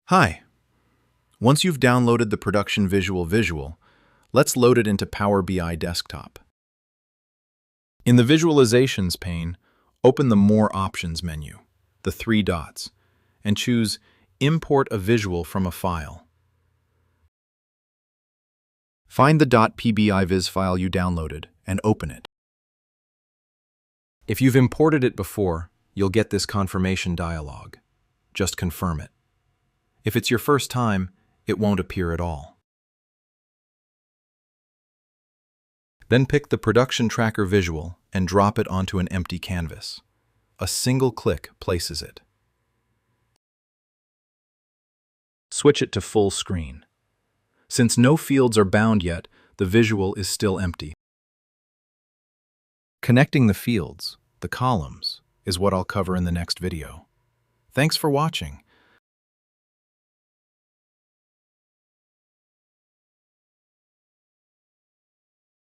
Hi. Once you've downloaded the production visual, let's load it into Power BI Desktop. In the Visualizations pane, open the More Options menu, the three dots, and choose Import a visual from a file. Find the .pbiviz file you downloaded and open it. If you've imported it before, you'll get this confirmation dialog. Just confirm it. If it's your first time, it won't appear at all. Then pick the Production Tracker visual and drop it onto an empty canvas. A single click places it. Switch it to full screen. Since no fields are bound yet, the visual is still empty. Connecting the fields, the columns, is what I'll cover in the next video. Thanks for watching.